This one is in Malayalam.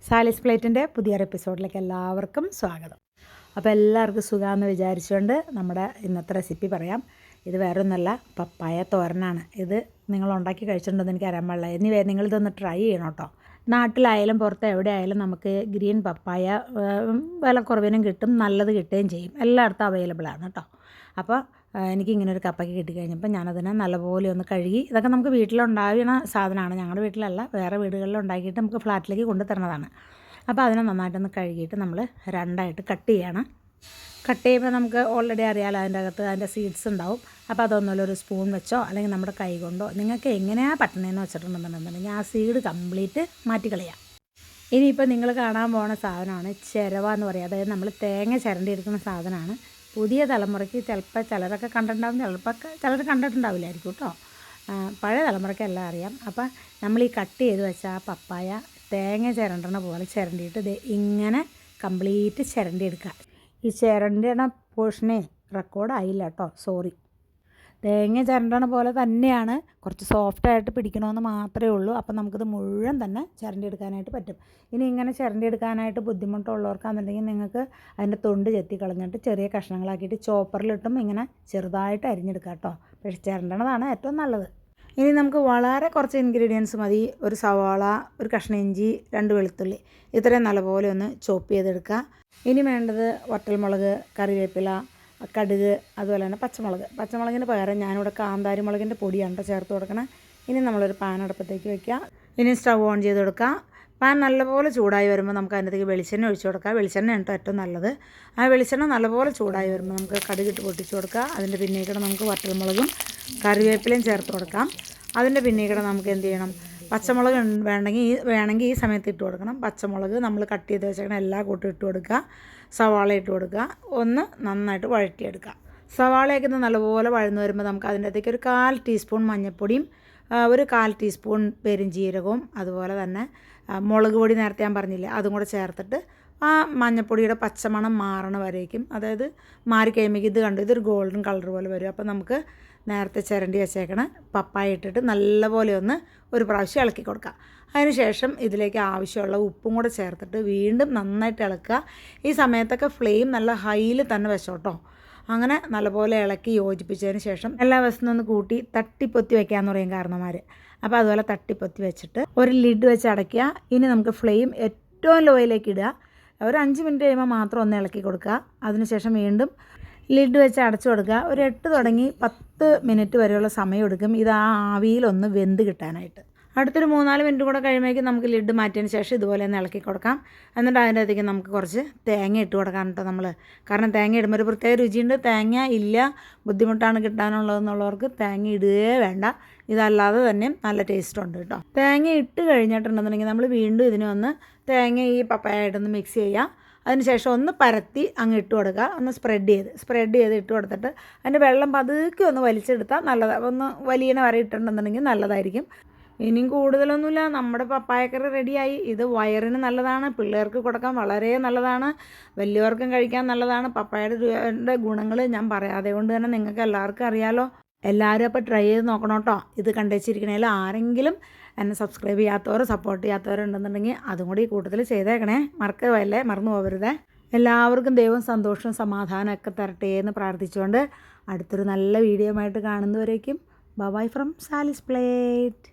സാലിസ് പ്ലേറ്റിൻ്റെ പുതിയൊരു എപ്പിസോഡിലേക്ക് എല്ലാവർക്കും സ്വാഗതം. അപ്പോൾ എല്ലാവർക്കും സുഖമാണെന്ന് വിചാരിച്ചുകൊണ്ട് നമ്മുടെ ഇന്നത്തെ റെസിപ്പി പറയാം. ഇത് വേറെ ഒന്നല്ല, പപ്പായ തോരനാണ്. ഇത് നിങ്ങൾ ഉണ്ടാക്കി കഴിച്ചിട്ടുണ്ടെന്ന് എനിക്ക് അറിയാൻ പാടില്ല. എനിവേ നിങ്ങളിതൊന്ന് ട്രൈ ചെയ്യണം കേട്ടോ. നാട്ടിലായാലും പുറത്ത് എവിടെ ആയാലും നമുക്ക് ഗ്രീൻ പപ്പായ വില കുറവിനും കിട്ടും, നല്ലത് കിട്ടുകയും ചെയ്യും. എല്ലായിടത്തും അവൈലബിൾ ആണ് കേട്ടോ. അപ്പോൾ എനിക്കിങ്ങനെ ഒരു കപ്പയ്ക്ക് കിട്ടിക്കഴിഞ്ഞപ്പോൾ ഞാനതിനെ നല്ലപോലെ ഒന്ന് കഴുകി, ഇതൊക്കെ നമുക്ക് വീട്ടിലുണ്ടാകുന്ന സാധനമാണ്. ഞങ്ങളുടെ വീട്ടിലല്ല, വേറെ വീടുകളിൽ ഉണ്ടാക്കിയിട്ട് നമുക്ക് ഫ്ലാറ്റിലേക്ക് കൊണ്ടുതരുന്നതാണ്. അപ്പോൾ അതിനെ നന്നായിട്ടൊന്ന് കഴുകിയിട്ട് നമ്മൾ രണ്ടായിട്ട് കട്ട് ചെയ്യണം. കട്ട് ചെയ്യുമ്പോൾ നമുക്ക് ഓൾറെഡി അറിയാമല്ലോ അതിൻ്റെ അകത്ത് അതിൻ്റെ സീഡ്സ് ഉണ്ടാവും. അപ്പോൾ അതൊന്നുമല്ല, ഒരു സ്പൂൺ വെച്ചോ അല്ലെങ്കിൽ നമ്മുടെ കൈ കൊണ്ടോ നിങ്ങൾക്ക് എങ്ങനെയാണ് പറ്റണേന്ന് വെച്ചിട്ടുണ്ടെന്നുണ്ടെന്നുണ്ടെങ്കിൽ ആ സീഡ് കംപ്ലീറ്റ് മാറ്റിക്കളയാം. ഇനിയിപ്പോൾ നിങ്ങൾ കാണാൻ പോകുന്ന സാധനമാണ് ചിരവ എന്ന് പറയുക. അതായത് നമ്മൾ തേങ്ങ ചിരണ്ടി എടുക്കുന്ന സാധനമാണ്. പുതിയ തലമുറയ്ക്ക് ചിലപ്പോൾ ചിലരൊക്കെ കണ്ടിട്ടുണ്ടാവും, ചിലർ കണ്ടിട്ടുണ്ടാവില്ലായിരിക്കും കേട്ടോ. പഴയ തലമുറയ്ക്ക് എല്ലാം അറിയാം. അപ്പോൾ നമ്മൾ ഈ കട്ട് ചെയ്ത് വെച്ച ആ പപ്പായ തേങ്ങ ചിരണ്ടണ പോലെ ചിരണ്ടിയിട്ട് ഇത് ഇങ്ങനെ കംപ്ലീറ്റ് ചിരണ്ടി എടുക്കുക. ഈ ചിരണ്ടണ പോർഷനെ റെക്കോർഡായില്ല കേട്ടോ, സോറി. തേങ്ങ ചിരണ്ടണ പോലെ തന്നെയാണ്, കുറച്ച് സോഫ്റ്റായിട്ട് പിടിക്കണമെന്ന് മാത്രമേ ഉള്ളൂ. അപ്പം നമുക്കിത് മുഴുവൻ തന്നെ ചിരണ്ടി എടുക്കാനായിട്ട് പറ്റും. ഇനി ഇങ്ങനെ ചിരണ്ടി എടുക്കാനായിട്ട് ബുദ്ധിമുട്ടുള്ളവർക്കാണെന്നുണ്ടെങ്കിൽ നിങ്ങൾക്ക് അതിൻ്റെ തൊണ്ട് ചെത്തി കളഞ്ഞിട്ട് ചെറിയ കഷ്ണങ്ങളാക്കിയിട്ട് ചോപ്പറിലിട്ടും ഇങ്ങനെ ചെറുതായിട്ട് അരിഞ്ഞെടുക്കാം കേട്ടോ. പക്ഷേ ചിരണ്ടണതാണ് ഏറ്റവും നല്ലത്. ഇനി നമുക്ക് വളരെ കുറച്ച് ഇൻഗ്രീഡിയൻസ് മതി. ഒരു സവാള, ഒരു കഷ്ണം ഇഞ്ചി, 2 വെളുത്തുള്ളി, ഇത്രയും നല്ലപോലെ ഒന്ന് ചോപ്പ് ചെയ്തെടുക്കുക. ഇനി വേണ്ടത് വറ്റൽമുളക്, കറിവേപ്പില, കടുക്, അതുപോലെ തന്നെ പച്ചമുളകിന് പകരം ഞാനിവിടെ കാന്താരി മുളകിൻ്റെ പൊടിയാണ് ചേർത്ത് കൊടുക്കണം. ഇനി നമ്മളൊരു പാൻ അടുപ്പത്തേക്ക് വയ്ക്കുക. ഇനി സ്റ്റവ് ഓൺ ചെയ്ത് കൊടുക്കുക. പാൻ നല്ലപോലെ ചൂടായി വരുമ്പോൾ നമുക്ക് അതിനകത്തേക്ക് വെളിച്ചെണ്ണ ഒഴിച്ച് കൊടുക്കുക. വെളിച്ചെണ്ണ ആണ് ഏറ്റവും നല്ലത്. ആ വെളിച്ചെണ്ണ നല്ലപോലെ ചൂടായി വരുമ്പോൾ നമുക്ക് കടുകിട്ട് പൊട്ടിച്ച് കൊടുക്കുക. അതിൻ്റെ പിന്നീട് നമുക്ക് വറ്റൽമുളകും കറിവേപ്പിലയും ചേർത്ത് കൊടുക്കാം. അതിൻ്റെ പിന്നീട് നമുക്ക് എന്ത് ചെയ്യണം, പച്ചമുളക് വേണമെങ്കിൽ ഈ സമയത്ത് ഇട്ട് കൊടുക്കണം. പച്ചമുളക് നമ്മൾ കട്ട് ചെയ്ത് വെച്ചേക്കണം എല്ലാ കൂട്ടും ഇട്ട് കൊടുക്കുക. സവാള ഇട്ട് കൊടുക്കുക. ഒന്ന് നന്നായിട്ട് വഴറ്റിയെടുക്കുക. സവാളയൊക്കെ ഒന്ന് നല്ലപോലെ വഴന്ന് വരുമ്പോൾ നമുക്ക് അതിൻ്റെ അകത്തേക്ക് ഒരു 1/4 ടീസ്പൂൺ മഞ്ഞൾപ്പൊടിയും ഒരു 1/4 ടീസ്പൂൺ പെരുംജീരകവും അതുപോലെ തന്നെ മുളക് പൊടി നേരത്തെ ഞാൻ പറഞ്ഞില്ലേ അതും കൂടെ ചേർത്തിട്ട് ആ മഞ്ഞൾപ്പൊടിയുടെ പച്ചമണം മാറണ വരേക്കും, അതായത് മാറിക്കഴിയുമ്പോൾ ഇത് കണ്ടു ഇതൊരു ഗോൾഡൻ കളർ പോലെ വരും. അപ്പോൾ നമുക്ക് നേരത്തെ ചിരണ്ടി വെച്ചേക്കണ പപ്പായ ഇട്ടിട്ട് നല്ലപോലെ ഒന്ന് ഒരു പ്രാവശ്യം ഇളക്കി കൊടുക്കുക. അതിനുശേഷം ഇതിലേക്ക് ആവശ്യമുള്ള ഉപ്പും കൂടെ ചേർത്തിട്ട് വീണ്ടും നന്നായിട്ട് ഇളക്കുക. ഈ സമയത്തൊക്കെ ഫ്ലെയിം നല്ല ഹൈയിൽ തന്നെ വെച്ചോട്ടോ. അങ്ങനെ നല്ലപോലെ ഇളക്കി യോജിപ്പിച്ചതിന് ശേഷം എല്ലാ വശത്തും ഒന്ന് കൂട്ടി തട്ടിപ്പൊത്തി വയ്ക്കാമെന്ന് പറയും കാരണന്മാർ. അപ്പോൾ അതുപോലെ തട്ടിപ്പൊത്തി വെച്ചിട്ട് ഒരു ലിഡ് വെച്ച് അടയ്ക്കുക. ഇനി നമുക്ക് ഫ്ലെയിം ഏറ്റവും ലോയിലേക്ക് ഇടുക. ഒരു 5 മിനിറ്റ് കഴിയുമ്പോൾ മാത്രം ഒന്ന് ഇളക്കി കൊടുക്കുക. അതിനുശേഷം വീണ്ടും ലിഡ് വെച്ച് അടച്ചു കൊടുക്കുക. ഒരു 8 തുടങ്ങി 10 മിനിറ്റ് വരെയുള്ള സമയം എടുക്കും ഇത് ആ ആവിയിലൊന്ന് വെന്ത് കിട്ടാനായിട്ട്. അടുത്തൊരു 3-4 മിനിറ്റ് കൂടെ കഴിയുമ്പോഴേക്കും നമുക്ക് ലിഡ് മാറ്റിയതിന് ശേഷം ഇതുപോലെ ഒന്ന് ഇളക്കി കൊടുക്കാം. എന്നിട്ട് അതിൻ്റെ അകത്തേക്ക് നമുക്ക് കുറച്ച് തേങ്ങ ഇട്ട് കൊടുക്കാം കേട്ടോ നമ്മൾ. കാരണം തേങ്ങ ഇടുമ്പോൾ ഒരു പ്രത്യേക രുചിയുണ്ട്. തേങ്ങ ഇല്ല, ബുദ്ധിമുട്ടാണ് കിട്ടാനുള്ളതെന്നുള്ളവർക്ക് തേങ്ങ ഇടുകയേ വേണ്ട. ഇതല്ലാതെ തന്നെ നല്ല ടേസ്റ്റ് ഉണ്ട് കേട്ടോ. തേങ്ങ ഇട്ട് കഴിഞ്ഞിട്ടുണ്ടെന്നുണ്ടെങ്കിൽ നമ്മൾ വീണ്ടും ഇതിനെ ഒന്ന് തേങ്ങ ഈ പപ്പായായിട്ടൊന്ന് മിക്സ് ചെയ്യുക. അതിനുശേഷം ഒന്ന് പരത്തി അങ്ങ് ഇട്ട് കൊടുക്കുക. ഒന്ന് സ്പ്രെഡ് ചെയ്ത് ഇട്ട് കൊടുത്തിട്ട് അതിൻ്റെ വെള്ളം പതുക്കെ ഒന്ന് വലിച്ചെടുത്താൽ നല്ലതാണ്. ഒന്ന് വലിയണ വരെ ഇട്ടിട്ടുണ്ടെന്നുണ്ടെങ്കിൽ നല്ലതായിരിക്കും. ഇനിയും കൂടുതലൊന്നുമില്ല, നമ്മുടെ പപ്പായക്കറി റെഡിയായി. ഇത് വയറിന് നല്ലതാണ്, പിള്ളേർക്ക് കൊടുക്കാൻ വളരെ നല്ലതാണ്, വലിയവർക്കും കഴിക്കാൻ നല്ലതാണ്. പപ്പായയുടെ ഗുണങ്ങൾ ഞാൻ പറയാതെ കൊണ്ട് തന്നെ നിങ്ങൾക്ക് എല്ലാവർക്കും അറിയാമല്ലോ. എല്ലാവരും അപ്പോൾ ട്രൈ ചെയ്ത് നോക്കണം കേട്ടോ. ഇത് കണ്ടുവച്ചിരിക്കണേൽ ആരെങ്കിലും എന്നെ സബ്സ്ക്രൈബ് ചെയ്യാത്തവരോ സപ്പോർട്ട് ചെയ്യാത്തവരോ ഉണ്ടെന്നുണ്ടെങ്കിൽ അതും കൂടി ഈ കൂട്ടത്തിൽ ചെയ്തേക്കണേ, മറന്നു പോകരുതേ. എല്ലാവർക്കും ദൈവം സന്തോഷവും സമാധാനമൊക്കെ തരട്ടെ എന്ന് പ്രാർത്ഥിച്ചുകൊണ്ട് അടുത്തൊരു നല്ല വീഡിയോ ആയിട്ട് കാണുന്നവരേക്കും ബൈ ഫ്രം സാലിസ് പ്ലേറ്റ്.